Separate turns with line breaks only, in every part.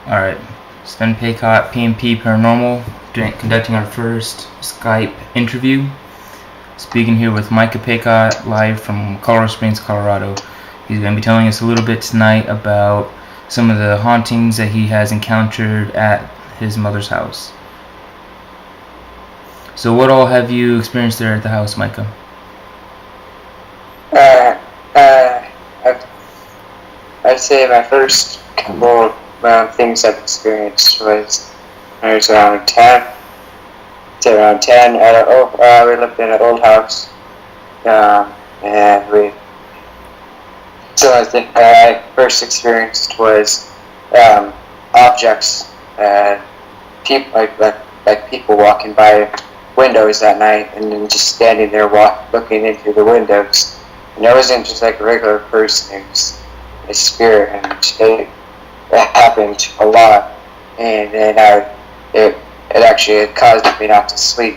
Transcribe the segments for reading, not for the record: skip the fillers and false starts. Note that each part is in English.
Alright, Sven Paycott, P&P Paranormal, conducting our first Skype interview. Speaking here with Micah Paycott, live from Colorado Springs, Colorado. He's going to be telling us a little bit tonight about some of the hauntings that he has encountered at his mother's house. So what all have you experienced there at the house, Micah?
I'd say my first couple things I've experienced was when I was around 10. We lived in an old house, and so I think I first experienced was objects, people like people walking by windows at night, and then just standing there looking in through the windows. And it wasn't just like a regular person; it was a spirit, and it happened a lot. And then it actually caused me not to sleep.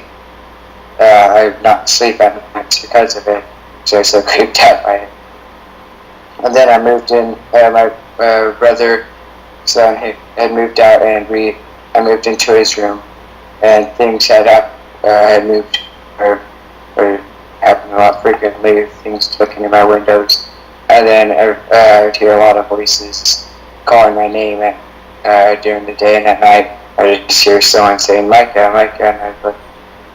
Not sleep at night because of it. So I was so creeped out by it. And then I moved in. My brother's son had moved out, and I moved into his room, and things had moved or happened a lot frequently. Things looking in my windows, and then I would hear a lot of voices calling my name during the day and at night. I would just hear someone saying Micah, Micah, and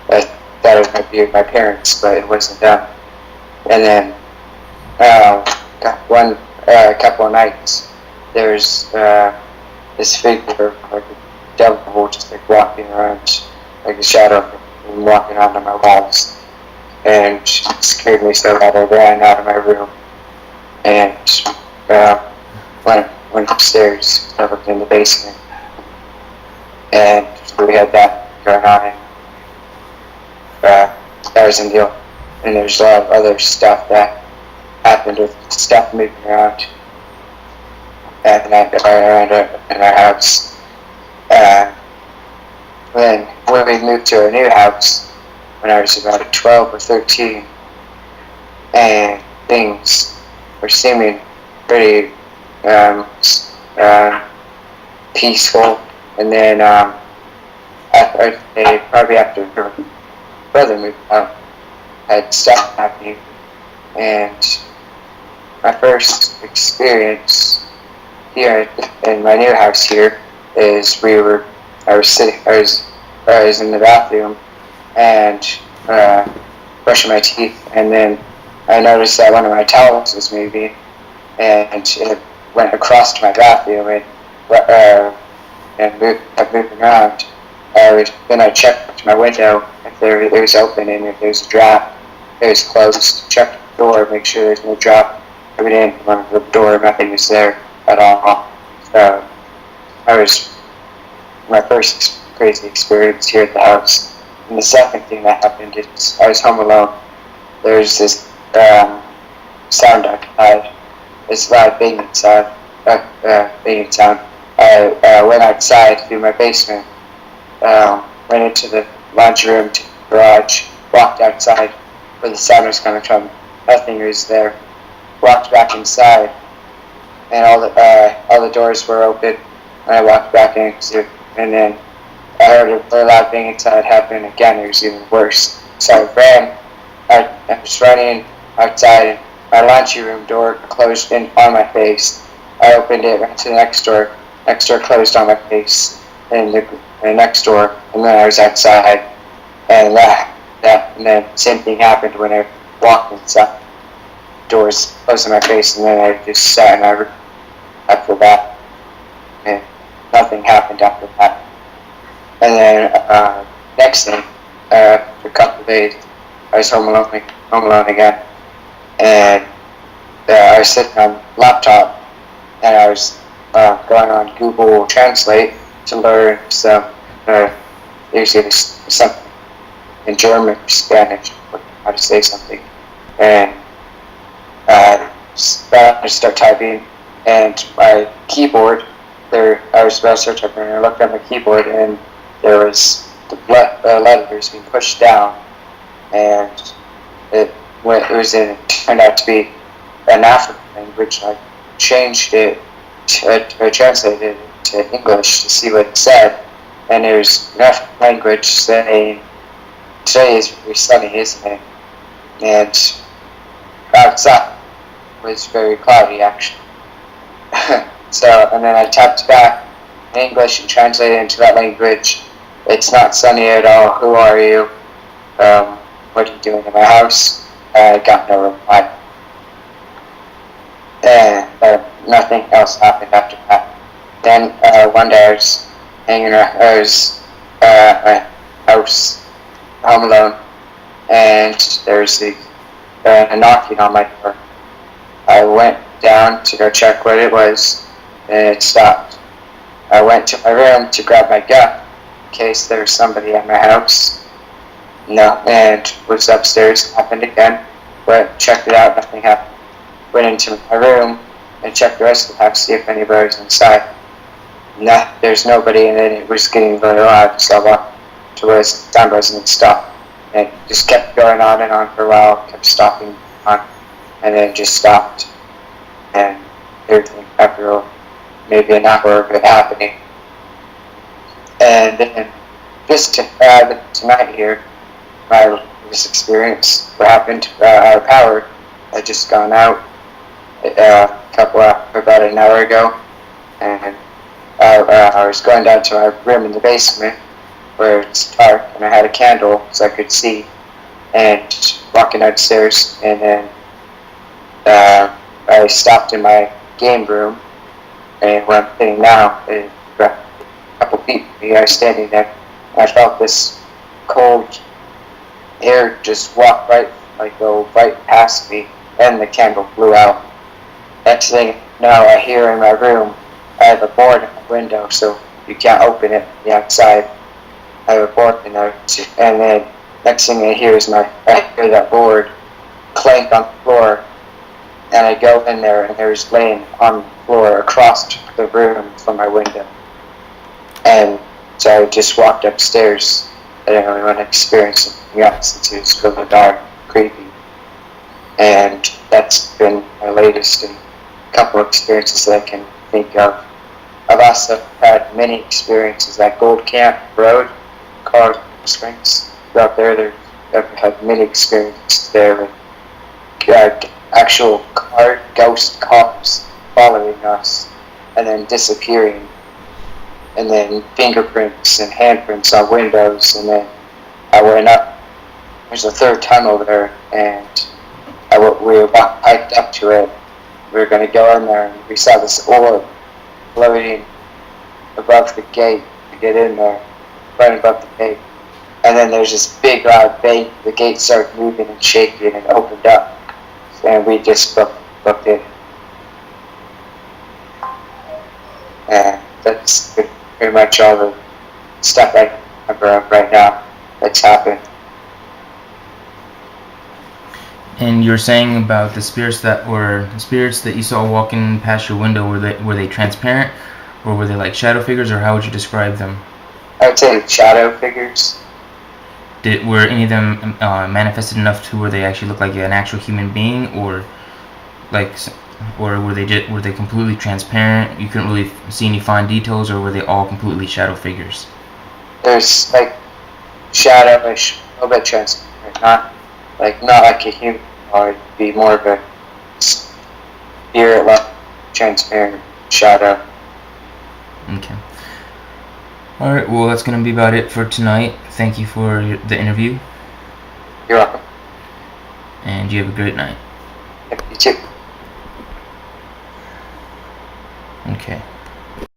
I thought it might be my parents, but it wasn't them. And then a couple of nights, there's this figure, like a devil, just like walking around, like a shadow, and walking onto my walls, and it scared me so bad I ran out of my room and went upstairs. I looked in the basement, and we had that going on. That was in deal, and there's a lot of other stuff that happened with stuff moving around at night in our house. When we moved to our new house, when I was about 12 or 13, and things were seeming pretty peaceful, and then probably after her brother moved out, had stuff happening. And my first experience here in my new house here is I was in the bathroom and brushing my teeth, and then I noticed that one of my towels was moving, and it went across to my bathroom and kept moving around. Then I checked my window if it was open, and if there was a drop, it was closed. Checked the door, make sure there's no drop. I went in, went to the door, nothing was there at all. So my first crazy experience here at the house. And the second thing that happened is I was home alone. There's this sound outside. This loud banging sound. I went outside through my basement, went into the laundry room to the garage, walked outside where the sound was coming from. Nothing was there. Walked back inside, and all the doors were open. And I walked back in, and then I heard a very loud bang inside happen again. It was even worse. So I ran. I was running outside, and my laundry room door closed in on my face. I opened it, went to the next door. Next door closed on my face, and the next door, and then I was outside, and then same thing happened when I walked inside. Doors closed on my face, and then I just sat in my room after that, and nothing happened after that. And then next thing, for a couple of days, I was home alone again, and I was sitting on the laptop, and I was going on Google Translate to learn some, usually something in German or Spanish, how to say something, and I start typing, and my keyboard, I was about to start typing, and I looked at my keyboard, and there was the letters being pushed down, and it turned out to be an African language. I changed it, I translated it to English to see what it said, and there's enough language saying, today is very sunny, isn't it? And outside was very cloudy, actually. So, and then I tapped back in English and translated into that language. It's not sunny at all. Who are you? What are you doing in my house? I got no reply. And nothing else happened after that. Then one day I was hanging around. I was at my house, home alone, and there's a knocking on my door. I went down to go check what it was, and it stopped. I went to my room to grab my gun in case there was somebody at my house. No, and was upstairs. Happened again. Went, checked it out. Nothing happened. Went into my room and checked the rest of the house, see if anybody was inside. No, there's nobody, and then it was getting very loud, so I walked to where the sound wasn't stopped. And it just kept going on and on for a while, kept stopping on, and then it just stopped. And everything after maybe an hour of it happening. And then just tonight here, this experience, what happened, our power had just gone out about an hour ago, and I was going down to my room in the basement where it's dark, and I had a candle so I could see, and walking upstairs, and then I stopped in my game room, and where I'm sitting now, a couple feet from me, I was standing there, and I felt this cold air just go right past me, and the candle blew out. Next thing now, I hear in my room, I have a board in my window, so you can't open it from the outside. I have a board in there, and then next thing I hear is I hear that board clank on the floor, and I go in there, and there's laying on the floor across the room from my window. And so I just walked upstairs. I didn't really want to experience anything else since it was really dark, creepy. And that's been my latest and couple of experiences that I can think of. I've also had many experiences at Gold Camp Road, Colorado Springs. Out there, I've had many experiences there with actual ghost cars following us and then disappearing, and then fingerprints and handprints on windows, and then I went up. There's a third tunnel there, and we hiked up to it. We were going to go in there, and we saw this orb floating above the gate to get in there, right above the gate. And then there's this big loud bang. The gate started moving and shaking and opened up, and we just looked in. And that's pretty much all the stuff I can remember of right now that's happened.
And you're saying about the spirits that you saw walking past your window, were they transparent, or were they like shadow figures, or how would you describe them?
I would say shadow figures.
Were any of them manifested enough to where they actually looked like an actual human being, or were they completely transparent? You couldn't really see any fine details, or were they all completely shadow figures?
There's like shadowish, a little bit transparent, not like a human, or it'd be more of a spirit-like transparent shadow.
Okay. Alright, well, that's going to be about it for tonight. Thank you for the interview.
You're welcome.
And you have a great night.
Yep, you too.
Okay.